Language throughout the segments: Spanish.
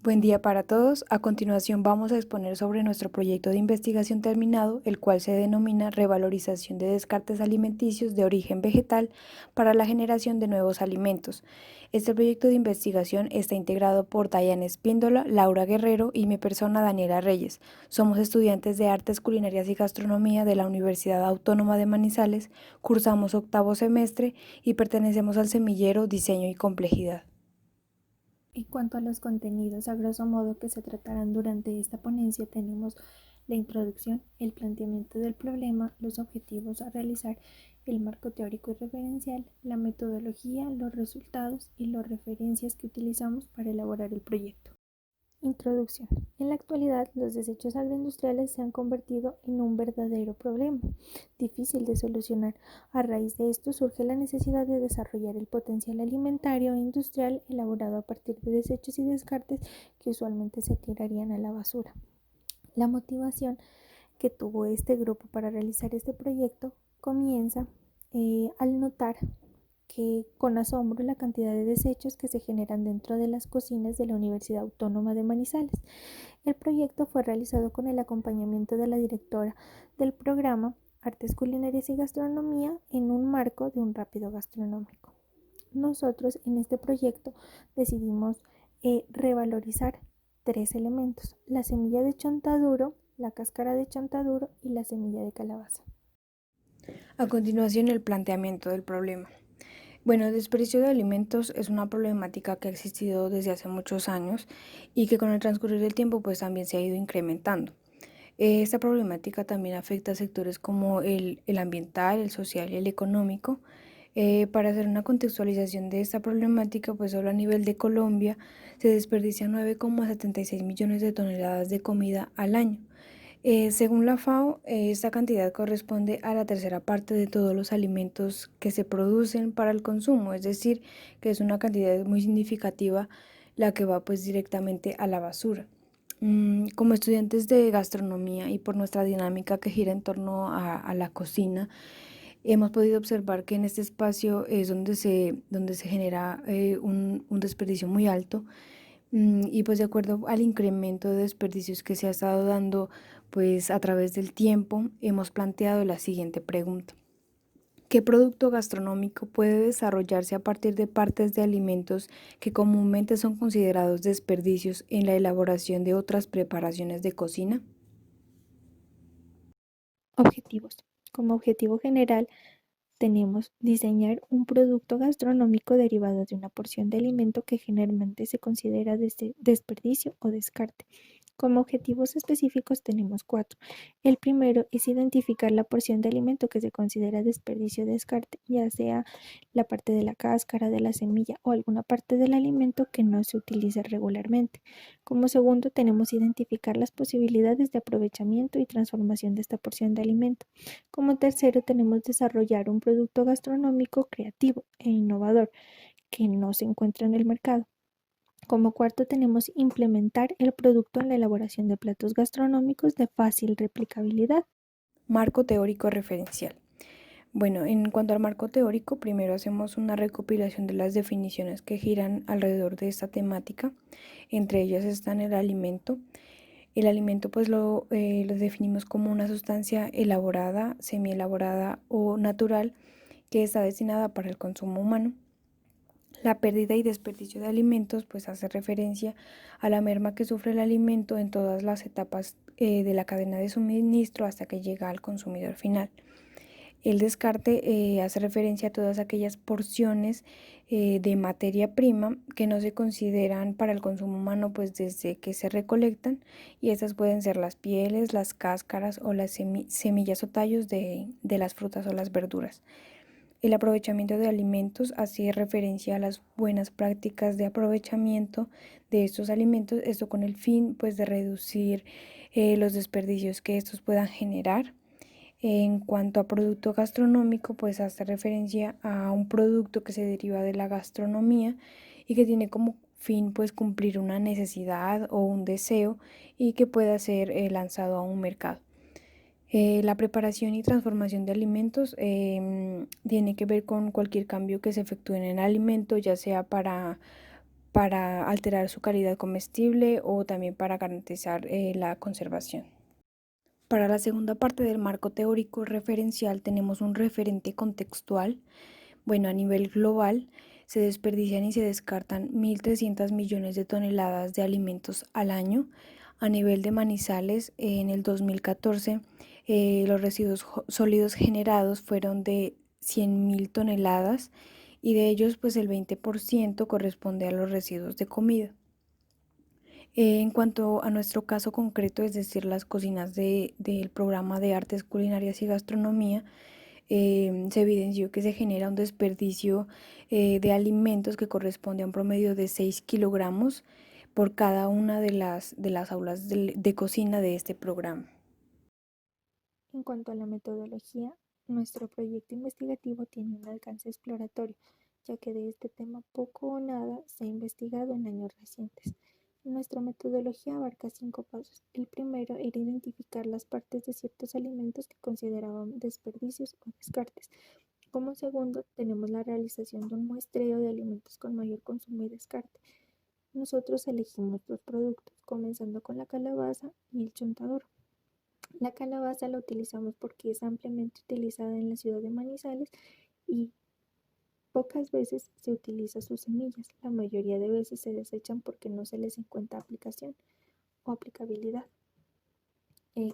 Buen día para todos. A continuación vamos a exponer sobre nuestro proyecto de investigación terminado, el cual se denomina Revalorización de descartes alimenticios de origen vegetal para la generación de nuevos alimentos. Este proyecto de investigación está integrado por Dayana Espíndola, Laura Guerrero y mi persona Daniela Reyes. Somos estudiantes de Artes Culinarias y Gastronomía de la Universidad Autónoma de Manizales, cursamos octavo semestre y pertenecemos al semillero Diseño y Complejidad. En cuanto a los contenidos, a grosso modo, que se tratarán durante esta ponencia, tenemos la introducción, el planteamiento del problema, los objetivos a realizar, el marco teórico y referencial, la metodología, los resultados y las referencias que utilizamos para elaborar el proyecto. Introducción. En la actualidad, los desechos agroindustriales se han convertido en un verdadero problema, difícil de solucionar. A raíz de esto surge la necesidad de desarrollar el potencial alimentario e industrial elaborado a partir de desechos y descartes que usualmente se tirarían a la basura. La motivación que tuvo este grupo para realizar este proyecto comienza al notar que con asombro la cantidad de desechos que se generan dentro de las cocinas de la Universidad Autónoma de Manizales. El proyecto fue realizado con el acompañamiento de la directora del programa Artes Culinarias y Gastronomía en un marco de un rápido gastronómico. Nosotros en este proyecto decidimos revalorizar tres elementos: la semilla de chontaduro, la cáscara de chontaduro y la semilla de calabaza. A continuación, el planteamiento del problema. Bueno, el desperdicio de alimentos es una problemática que ha existido desde hace muchos años y que con el transcurrir del tiempo pues también se ha ido incrementando. Esta problemática también afecta a sectores como el ambiental, el social y el económico. Para hacer una contextualización de esta problemática, pues solo a nivel de Colombia se desperdician 9,76 millones de toneladas de comida al año. Según la FAO, esta cantidad corresponde a la tercera parte de todos los alimentos que se producen para el consumo, es decir, que es una cantidad muy significativa la que va pues directamente a la basura. Como estudiantes de gastronomía y por nuestra dinámica que gira en torno a la cocina, hemos podido observar que en este espacio es donde se genera un desperdicio muy alto. Y pues de acuerdo al incremento de desperdicios que se ha estado dando pues a través del tiempo, hemos planteado la siguiente pregunta: ¿qué producto gastronómico puede desarrollarse a partir de partes de alimentos que comúnmente son considerados desperdicios en la elaboración de otras preparaciones de cocina? Objetivos. Como objetivo general, tenemos diseñar un producto gastronómico derivado de una porción de alimento que generalmente se considera desperdicio o descarte. Como objetivos específicos tenemos 4. El primero es identificar la porción de alimento que se considera desperdicio o descarte, ya sea la parte de la cáscara, de la semilla o alguna parte del alimento que no se utiliza regularmente. Como segundo tenemos identificar las posibilidades de aprovechamiento y transformación de esta porción de alimento. Como tercero tenemos desarrollar un producto gastronómico creativo e innovador que no se encuentra en el mercado. Como cuarto tenemos implementar el producto en la elaboración de platos gastronómicos de fácil replicabilidad. Marco teórico referencial. Bueno, en cuanto al marco teórico, primero hacemos una recopilación de las definiciones que giran alrededor de esta temática. Entre ellas están el alimento. El alimento pues lo definimos como una sustancia elaborada, semielaborada o natural que está destinada para el consumo humano. La pérdida y desperdicio de alimentos pues hace referencia a la merma que sufre el alimento en todas las etapas de la cadena de suministro hasta que llega al consumidor final. El descarte hace referencia a todas aquellas porciones de materia prima que no se consideran para el consumo humano pues desde que se recolectan, y estas pueden ser las pieles, las cáscaras o las semillas o tallos de las frutas o las verduras. El aprovechamiento de alimentos hace referencia a las buenas prácticas de aprovechamiento de estos alimentos, esto con el fin pues de reducir los desperdicios que estos puedan generar. En cuanto a producto gastronómico, pues hace referencia a un producto que se deriva de la gastronomía y que tiene como fin pues cumplir una necesidad o un deseo y que pueda ser lanzado a un mercado. La preparación y transformación de alimentos tiene que ver con cualquier cambio que se efectúe en el alimento, ya sea para alterar su calidad comestible o también para garantizar la conservación. Para la segunda parte del marco teórico referencial tenemos un referente contextual. Bueno, a nivel global se desperdician y se descartan 1.300 millones de toneladas de alimentos al año. A nivel de Manizales, en el 2014, los residuos sólidos generados fueron de 100.000 toneladas y de ellos pues el 20% corresponde a los residuos de comida. En cuanto a nuestro caso concreto, es decir, las cocinas del programa de artes culinarias y gastronomía, se evidenció que se genera un desperdicio de alimentos que corresponde a un promedio de 6 kilogramos por cada una de las aulas de cocina de este programa. En cuanto a la metodología, nuestro proyecto investigativo tiene un alcance exploratorio, ya que de este tema poco o nada se ha investigado en años recientes. Nuestra metodología abarca 5 pasos. El primero era identificar las partes de ciertos alimentos que consideraban desperdicios o descartes. Como segundo, tenemos la realización de un muestreo de alimentos con mayor consumo y descarte. Nosotros elegimos dos productos, comenzando con la calabaza y el chontaduro. La calabaza la utilizamos porque es ampliamente utilizada en la ciudad de Manizales y pocas veces se utiliza sus semillas. La mayoría de veces se desechan porque no se les encuentra aplicación o aplicabilidad.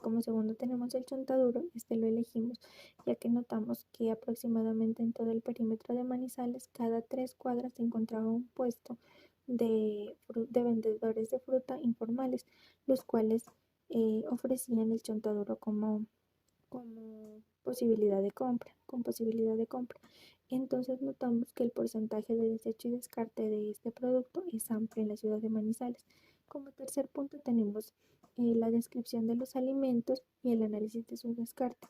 Como segundo tenemos el chontaduro. Este lo elegimos ya que notamos que aproximadamente en todo el perímetro de Manizales, cada 3 cuadras se encontraba un puesto de vendedores de fruta informales, los cuales ofrecían el chontaduro como posibilidad de compra, con posibilidad de compra. Entonces notamos que el porcentaje de desecho y descarte de este producto es amplio en la ciudad de Manizales. Como tercer punto tenemos la descripción de los alimentos y el análisis de su descarte.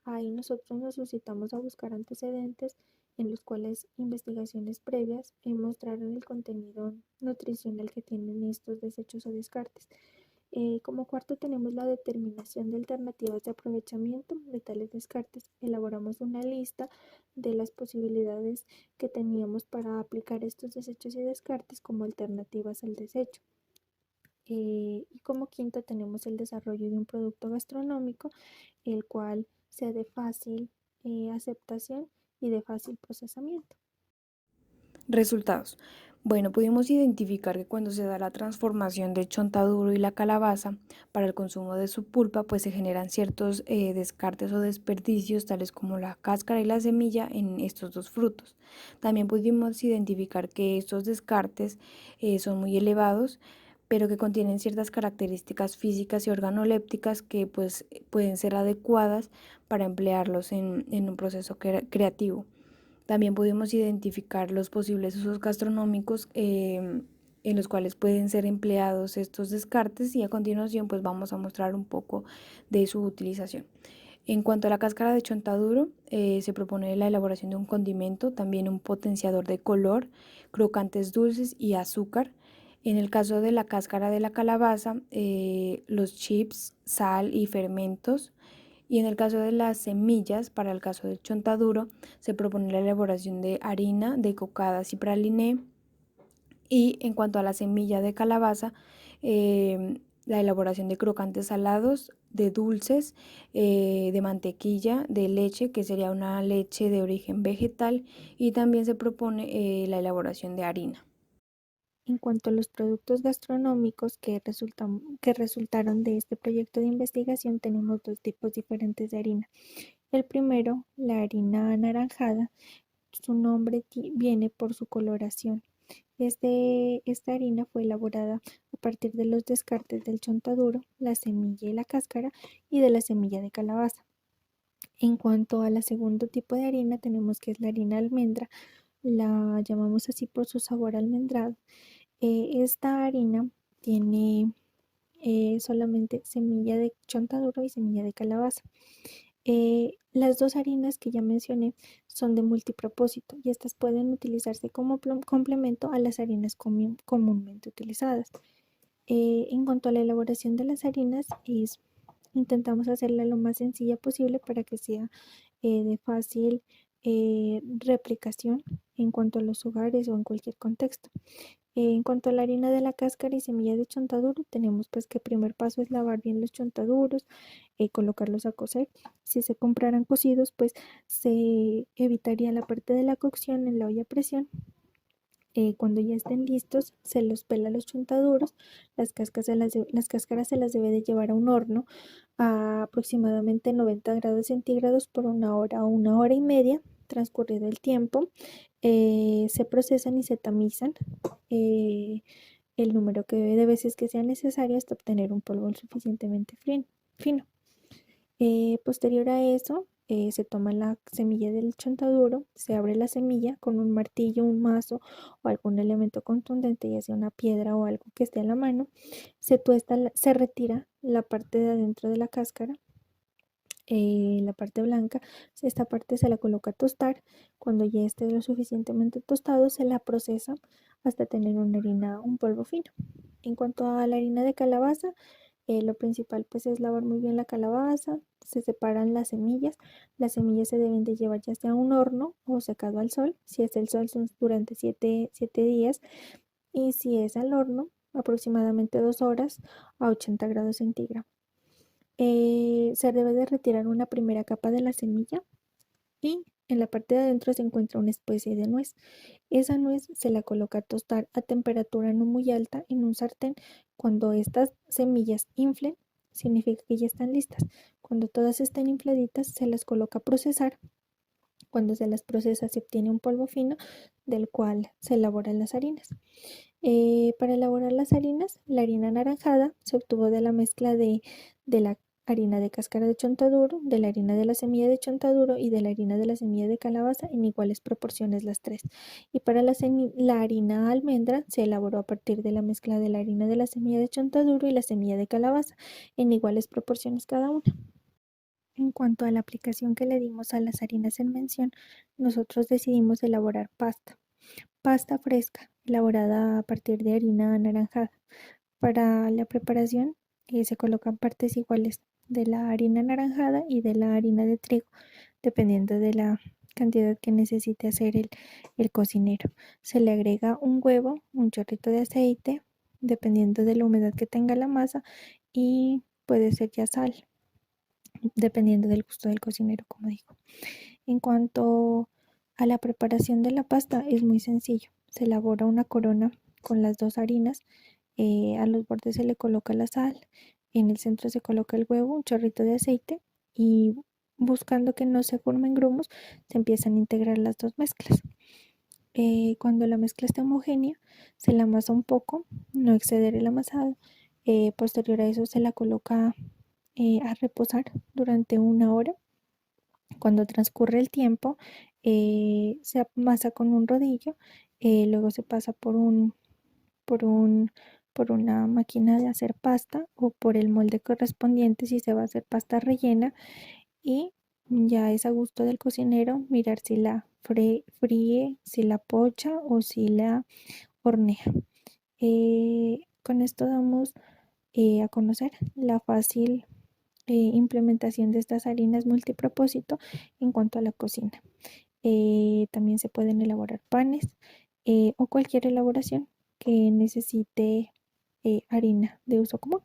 Ahí nosotros nos suscitamos a buscar antecedentes en los cuales investigaciones previas mostraron el contenido nutricional que tienen estos desechos o descartes. Como cuarto tenemos la determinación de alternativas de aprovechamiento de tales descartes. Elaboramos una lista de las posibilidades que teníamos para aplicar estos desechos y descartes como alternativas al desecho. Y como quinto tenemos el desarrollo de un producto gastronómico, el cual sea de fácil aceptación y de fácil procesamiento. Resultados. Bueno, pudimos identificar que cuando se da la transformación del chontaduro y la calabaza para el consumo de su pulpa, pues se generan ciertos descartes o desperdicios, tales como la cáscara y la semilla en estos dos frutos. También pudimos identificar que estos descartes son muy elevados, pero que contienen ciertas características físicas y organolépticas que pues pueden ser adecuadas para emplearlos en un proceso creativo. También pudimos identificar los posibles usos gastronómicos en los cuales pueden ser empleados estos descartes, y a continuación pues vamos a mostrar un poco de su utilización. En cuanto a la cáscara de chontaduro, se propone la elaboración de un condimento, también un potenciador de color, crocantes dulces y azúcar. En el caso de la cáscara de la calabaza, los chips, sal y fermentos. Y en el caso de las semillas, para el caso del chontaduro, se propone la elaboración de harina de cocadas y praliné. Y en cuanto a la semilla de calabaza, la elaboración de crocantes salados, de dulces, de mantequilla, de leche, que sería una leche de origen vegetal, y también se propone la elaboración de harina. En cuanto a los productos gastronómicos que resultaron de este proyecto de investigación, tenemos dos tipos diferentes de harina. El primero, la harina anaranjada, su nombre viene por su coloración. Esta harina fue elaborada a partir de los descartes del chontaduro, la semilla y la cáscara, y de la semilla de calabaza. En cuanto a la segundo tipo de harina, tenemos que es la harina almendra, la llamamos así por su sabor almendrado. Esta harina tiene solamente semilla de chontaduro y semilla de calabaza. Las dos harinas que ya mencioné son de multipropósito y estas pueden utilizarse como complemento a las harinas comúnmente utilizadas. En cuanto a la elaboración de las harinas, intentamos hacerla lo más sencilla posible para que sea de fácil replicación en cuanto a los hogares o en cualquier contexto. En cuanto a la harina de la cáscara y semilla de chontaduro, tenemos pues que el primer paso es lavar bien los chontaduros, colocarlos a cocer. Si se compraran cocidos, pues se evitaría la parte de la cocción en la olla a presión. Cuando ya estén listos, se los pela los chontaduros, las cáscaras se las debe de llevar a un horno a aproximadamente 90 grados centígrados por 1 hora o 1 hora y media. Transcurrido el tiempo, se procesan y se tamizan el número de veces que sea necesario hasta obtener un polvo suficientemente fino. Posterior a eso, se toma la semilla del chontaduro, se abre la semilla con un martillo, un mazo o algún elemento contundente, ya sea una piedra o algo que esté a la mano. Se tuesta, se retira la parte de adentro de la cáscara, la parte blanca. Esta parte se la coloca a tostar. Cuando ya esté lo suficientemente tostado, se la procesa hasta tener una harina, un polvo fino. En cuanto a la harina de calabaza, lo principal pues es lavar muy bien la calabaza, se separan las semillas se deben de llevar ya sea a un horno o secado al sol. Si es el sol son durante 7 días, y si es al horno aproximadamente 2 horas a 80 grados centígrados. Se debe de retirar una primera capa de la semilla y en la parte de adentro se encuentra una especie de nuez. Esa nuez se la coloca a tostar a temperatura no muy alta en un sartén. Cuando estas semillas inflen, significa que ya están listas. Cuando todas estén infladitas, se las coloca a procesar. Cuando se las procesa, se obtiene un polvo fino del cual se elaboran las harinas. Para elaborar las harinas, la harina anaranjada se obtuvo de la mezcla de la harina de cáscara de chontaduro, de la harina de la semilla de chontaduro y de la harina de la semilla de calabaza en iguales proporciones las tres. Y para la harina almendra se elaboró a partir de la mezcla de la harina de la semilla de chontaduro y la semilla de calabaza en iguales proporciones cada una. En cuanto a la aplicación que le dimos a las harinas en mención, nosotros decidimos elaborar pasta fresca, elaborada a partir de harina anaranjada. Para la preparación, se colocan partes iguales de la harina anaranjada y de la harina de trigo, dependiendo de la cantidad que necesite hacer el cocinero. Se le agrega un huevo, un chorrito de aceite, dependiendo de la humedad que tenga la masa, y puede ser ya sal, dependiendo del gusto del cocinero, como digo. En cuanto a la preparación de la pasta, es muy sencillo. Se elabora una corona con las dos harinas. A los bordes se le coloca la sal, en el centro se coloca el huevo, un chorrito de aceite, y buscando que no se formen grumos, se empiezan a integrar las dos mezclas. Cuando la mezcla esté homogénea, se la amasa un poco, no exceder el amasado. Posterior a eso se la coloca a reposar durante 1 hora. Cuando transcurre el tiempo, se amasa con un rodillo, luego se pasa por un, por una máquina de hacer pasta o por el molde correspondiente si se va a hacer pasta rellena, y ya es a gusto del cocinero mirar si la fríe, si la pocha o si la hornea. Con esto damos a conocer la fácil implementación de estas harinas multipropósito en cuanto a la cocina. También se pueden elaborar panes o cualquier elaboración que necesite harina de uso común.